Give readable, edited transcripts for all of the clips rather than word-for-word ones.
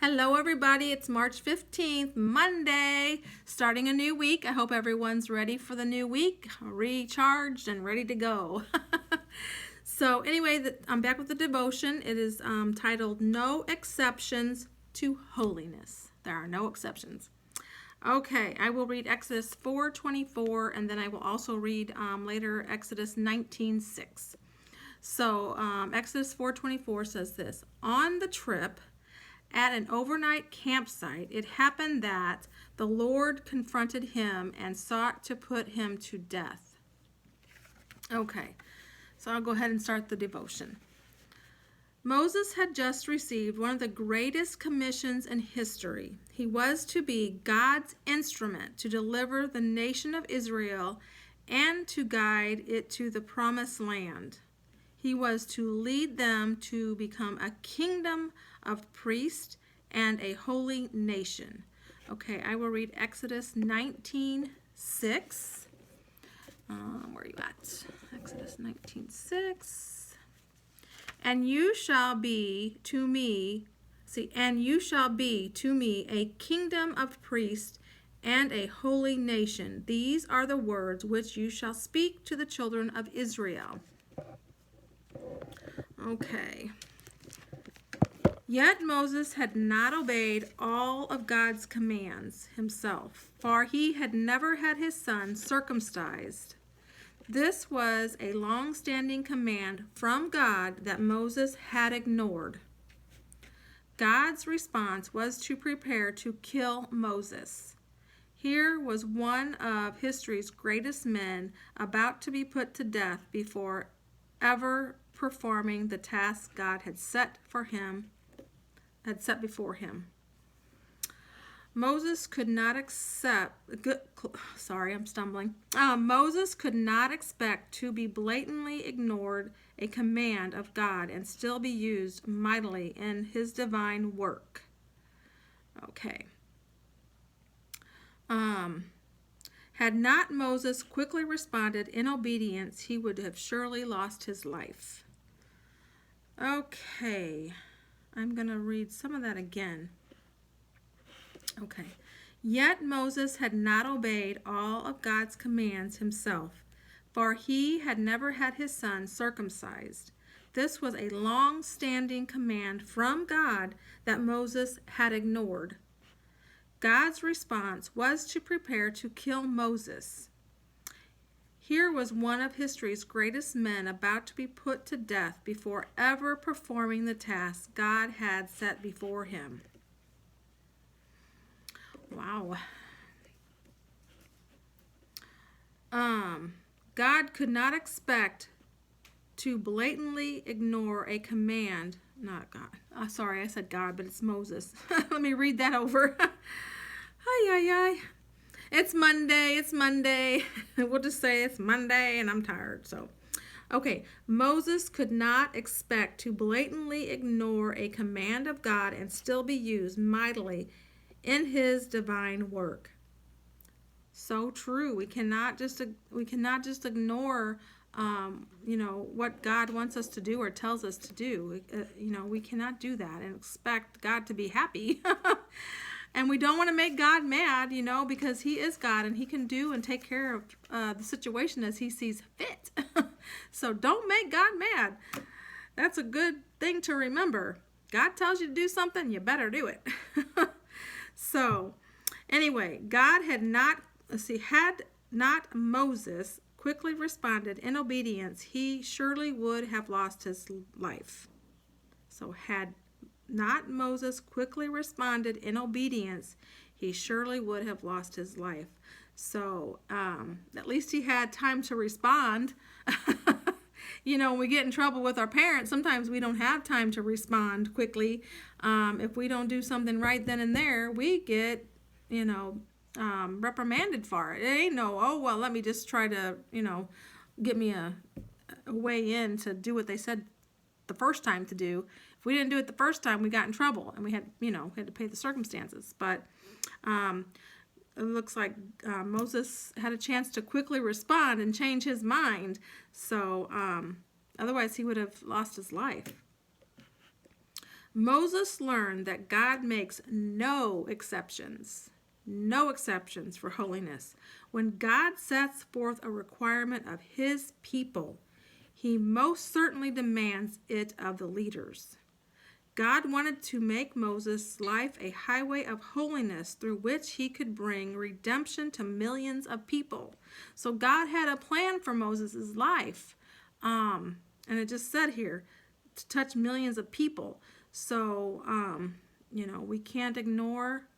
Hello, everybody. It's March 15th, Monday, starting a new week. I hope everyone's ready for the new week, recharged and ready to go. So anyway, I'm back with the devotion. It is titled, No Exceptions to Holiness. There are no exceptions. Okay, I will read Exodus 4:24, and then I will also read later Exodus 19:6. So Exodus 4:24 says this, On the trip, at an overnight campsite, it happened that the Lord confronted him and sought to put him to death. Okay, so I'll go ahead and start the devotion. Moses had just received one of the greatest commissions in history. He was to be God's instrument to deliver the nation of Israel and to guide it to the promised land. He was to lead them to become a kingdom of priests and a holy nation. Okay, I will read Exodus 19:6. Where are you at? Exodus 19:6. And you shall be to me, a kingdom of priests and a holy nation. These are the words which you shall speak to the children of Israel. Okay. Yet Moses had not obeyed all of God's commands himself, for he had never had his son circumcised. This was a long-standing command from God that Moses had ignored. God's response was to prepare to kill Moses. Here was one of history's greatest men about to be put to death before ever performing the task God had set before him. Moses could not Moses could not expect to be blatantly ignored a command of God and still be used mightily in his divine work. Okay. Had not Moses quickly responded in obedience, he would have surely lost his life. Okay, I'm going to read some of that again. Okay. Yet Moses had not obeyed all of God's commands himself, for he had never had his son circumcised. This was a long-standing command from God that Moses had ignored. God's response was to prepare to kill Moses. Here was one of history's greatest men about to be put to death before ever performing the task God had set before him. Wow. God could not expect to blatantly ignore a command. Not God. Sorry, I said God, but it's Moses. Let me read that over. It's Monday. We'll just say it's Monday and I'm tired. So, okay. Moses could not expect to blatantly ignore a command of God and still be used mightily in his divine work. So true. We cannot just ignore what God wants us to do or tells us to do. We cannot do that and expect God to be happy. And we don't want to make God mad, because he is God and he can do and take care of the situation as he sees fit. So don't make God mad. That's a good thing to remember. God tells you to do something, you better do it. So anyway, had not Moses quickly responded in obedience, he surely would have lost his life. So had not Moses quickly responded in obedience, he surely would have lost his life. So at least he had time to respond. When we get in trouble with our parents, sometimes we don't have time to respond quickly. If we don't do something right then and there, we get, reprimanded for it. It ain't let me just try to, get me a way in to do what they said the first time to do. If we didn't do it the first time, we got in trouble and we had to pay the circumstances. But it looks like Moses had a chance to quickly respond and change his mind. So otherwise he would have lost his life. Moses learned that God makes no exceptions for holiness. When God sets forth a requirement of his people, he most certainly demands it of the leaders. God wanted to make Moses' life a highway of holiness through which he could bring redemption to millions of people. So God had a plan for Moses' life. And it just said here, to touch millions of people. So, we can't ignore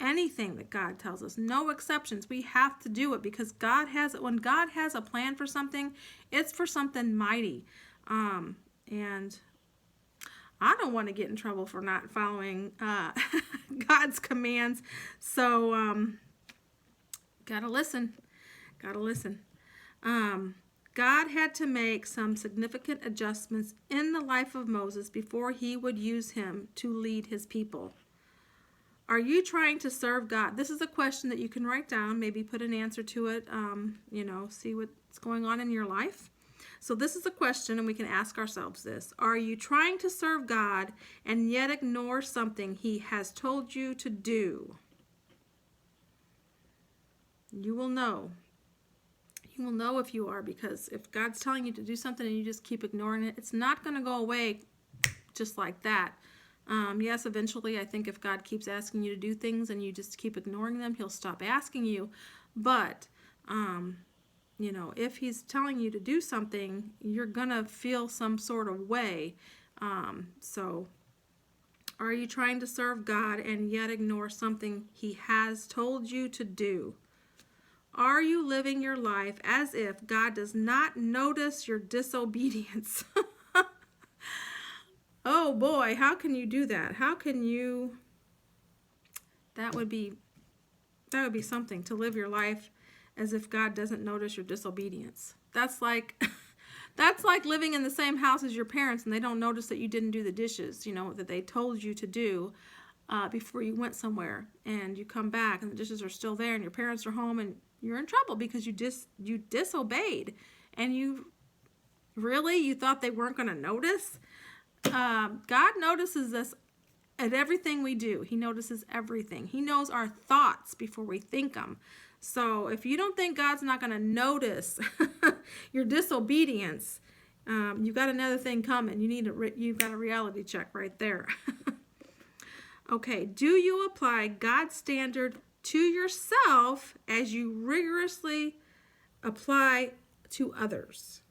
anything that God tells us. No exceptions. We have to do it because when God has a plan for something, it's for something mighty. And I don't want to get in trouble for not following God's commands. So, gotta listen. God had to make some significant adjustments in the life of Moses before he would use him to lead his people. Are you trying to serve God? This is a question that you can write down, maybe put an answer to it, see what's going on in your life. So this is a question, and we can ask ourselves this. Are you trying to serve God and yet ignore something he has told you to do? You will know. You will know if you are, because if God's telling you to do something and you just keep ignoring it, it's not going to go away just like that. Yes, eventually, I think if God keeps asking you to do things and you just keep ignoring them, he'll stop asking you. But, if he's telling you to do something, you're going to feel some sort of way. So, are you trying to serve God and yet ignore something he has told you to do? Are you living your life as if God does not notice your disobedience? Oh boy, how can you do that? How can you? That would be something, to live your life as if God doesn't notice your disobedience. That's like living in the same house as your parents and they don't notice that you didn't do the dishes, that they told you to do before you went somewhere, and you come back and the dishes are still there and your parents are home and you're in trouble because you disobeyed, and you thought they weren't going to notice. God notices us at everything we do. He notices everything. He knows our thoughts before we think them. So if you don't think God's not going to notice your disobedience, you've got another thing coming. You've got a reality check right there. Okay, do you apply God's standard to yourself as you rigorously apply to others?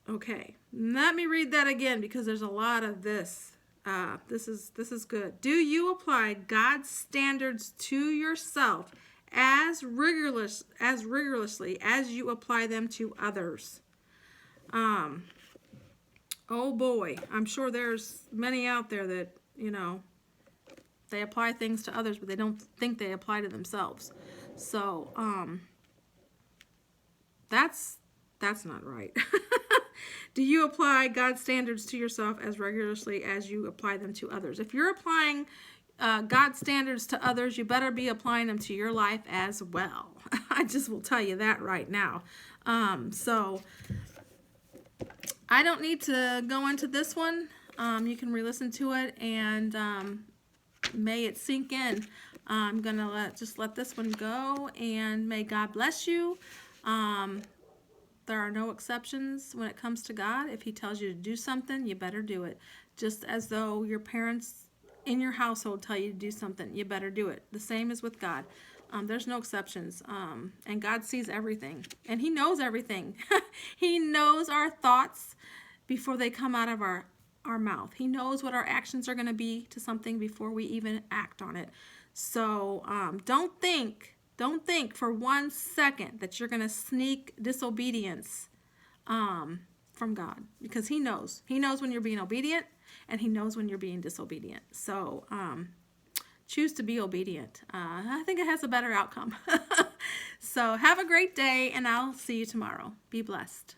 Okay, let me read that again because there's a lot of this. This is good. Do you apply God's standards to yourself as rigorously as you apply them to others? Oh boy, I'm sure there's many out there that they apply things to others, but they don't think they apply to themselves. So that's not right. Do you apply God's standards to yourself as rigorously as you apply them to others? If you're applying God's standards to others, you better be applying them to your life as well. I just will tell you that right now. So I don't need to go into this one. You can re-listen to it, and may it sink in. I'm going to let this one go, and may God bless you. There are no exceptions when it comes to God. If he tells you to do something, you better do it. Just as though your parents in your household tell you to do something, you better do it. The same is with God. There's no exceptions. And God sees everything. And he knows everything. He knows our thoughts before they come out of our mouth. He knows what our actions are going to be to something before we even act on it. So don't think for 1 second that you're going to sneak disobedience from God, because he knows when you're being obedient, and he knows when you're being disobedient. So choose to be obedient. I think it has a better outcome. So have a great day, and I'll see you tomorrow. Be blessed.